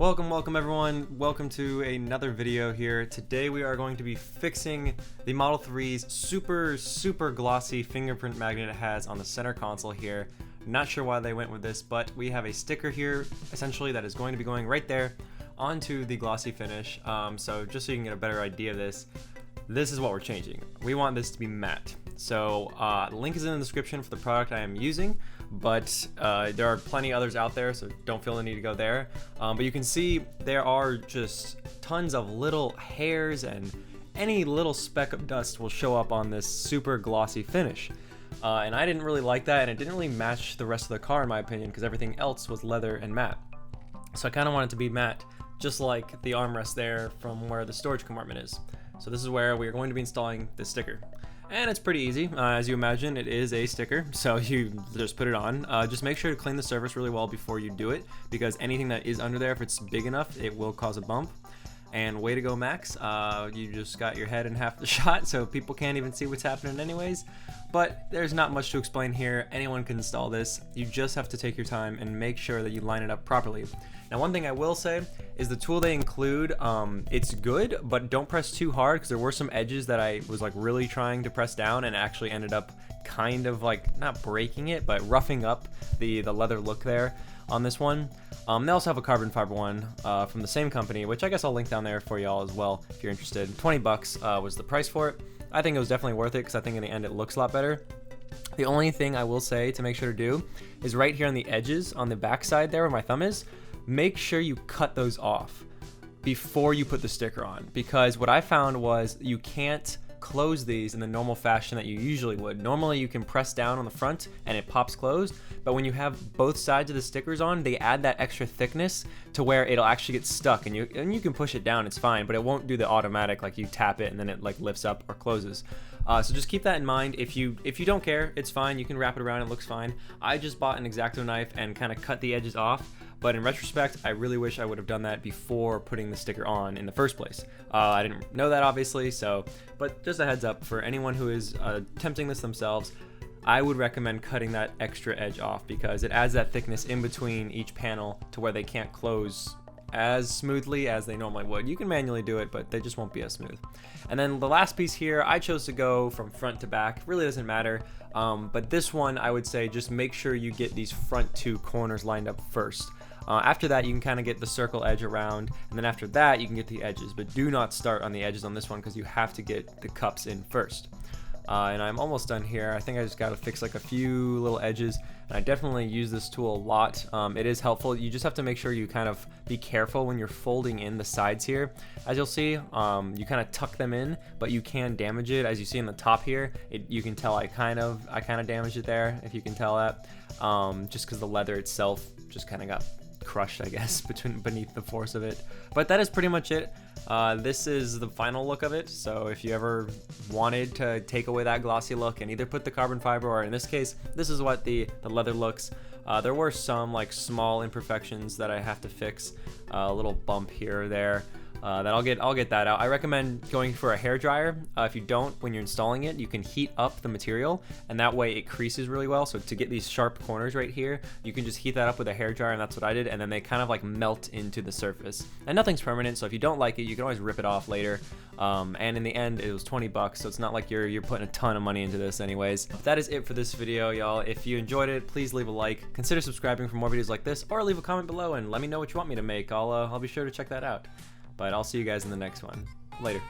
Welcome everyone. Welcome to another video here. Today we are going to be fixing the Model 3's super glossy fingerprint magnet it has on the center console here. Not sure why they went with this, but we have a sticker here essentially that is going to be going right there onto the glossy finish. So just so you can get a better idea of this is what we're changing. We want this to be matte. So the link is in the description for the product I am using, but there are plenty others out there, so don't feel the need to go there. But you can see there are just tons of little hairs, and any little speck of dust will show up on this super glossy finish. And I didn't really like that, and it didn't really match the rest of the car in my opinion, because everything else was leather and matte. So I kind of want it to be matte, just like the armrest there from where the storage compartment is. So this is where we are going to be installing this sticker. And it's pretty easy. As you imagine, it is a sticker, so you just put it on. Just make sure to clean the surface really well before you do it, because anything that is under there, if it's big enough, it will cause a bump. And way to go, Max. You just got your head in half the shot, so people can't even see what's happening anyways. But there's not much to explain here. Anyone can install this. You just have to take your time and make sure that you line it up properly. Now, one thing I will say is the tool they include, it's good, but don't press too hard, because there were some edges that I was like really trying to press down and actually ended up kind of like not breaking it, but roughing up the leather look there on this one. They also have a carbon fiber one from the same company, which I guess I'll link down there for y'all as well if you're interested. 20 bucks was the price for it. I think it was definitely worth it, because I think in the end it looks a lot better. The only thing I will say to make sure to do is right here on the edges, on the back side there where my thumb is, make sure you cut those off before you put the sticker on, because what I found was you can't close these in the normal fashion that you usually would. Normally you can press down on the front and it pops closed, but when you have both sides of the stickers on, they add that extra thickness to where it'll actually get stuck, and you can push it down, it's fine, but it won't do the automatic like you tap it and then it like lifts up or closes. So just keep that in mind. If you don't care, it's fine, you can wrap it around, it looks fine. I just bought an X-Acto knife and kind of cut the edges off, but in retrospect I really wish I would have done that before putting the sticker on in the first place. I didn't know that obviously, but just a heads up for anyone who is attempting this themselves, I would recommend cutting that extra edge off, because it adds that thickness in between each panel to where they can't close as smoothly as they normally would. You can manually do it, but they just won't be as smooth. And then the last piece here, I chose to go from front to back. Really doesn't matter, but this one I would say just make sure you get these front two corners lined up first. After that you can kind of get the circle edge around, and then after that you can get the edges, but do not start on the edges on this one, because you have to get the cups in first. And I'm almost done here. I think I just got to fix like a few little edges, and I definitely use this tool a lot. It is helpful. You just have to make sure you kind of be careful when you're folding in the sides here. As you'll see, you kind of tuck them in, but you can damage it. As you see in the top here, you can tell I kind of damaged it there, if you can tell that, just because the leather itself just kind of got crushed, I guess, beneath the force of it. But that is pretty much it. This is the final look of it, so if you ever wanted to take away that glossy look and either put the carbon fiber, or in this case this is what the leather looks. There were some like small imperfections that I have to fix, a little bump here or there, that I'll get that out. I recommend going for a hair dryer. If you don't, when you're installing it, you can heat up the material, and that way it creases really well. So to get these sharp corners right here, you can just heat that up with a hair dryer, and that's what I did, and then they kind of like melt into the surface. And nothing's permanent, so if you don't like it, you can always rip it off later. And in the end it was 20 bucks, so it's not like you're putting a ton of money into this anyways. But that is it for this video, y'all. If you enjoyed it, please leave a like, consider subscribing for more videos like this, or leave a comment below and let me know what you want me to make. I'll be sure to check that out. But I'll see you guys in the next one. Later.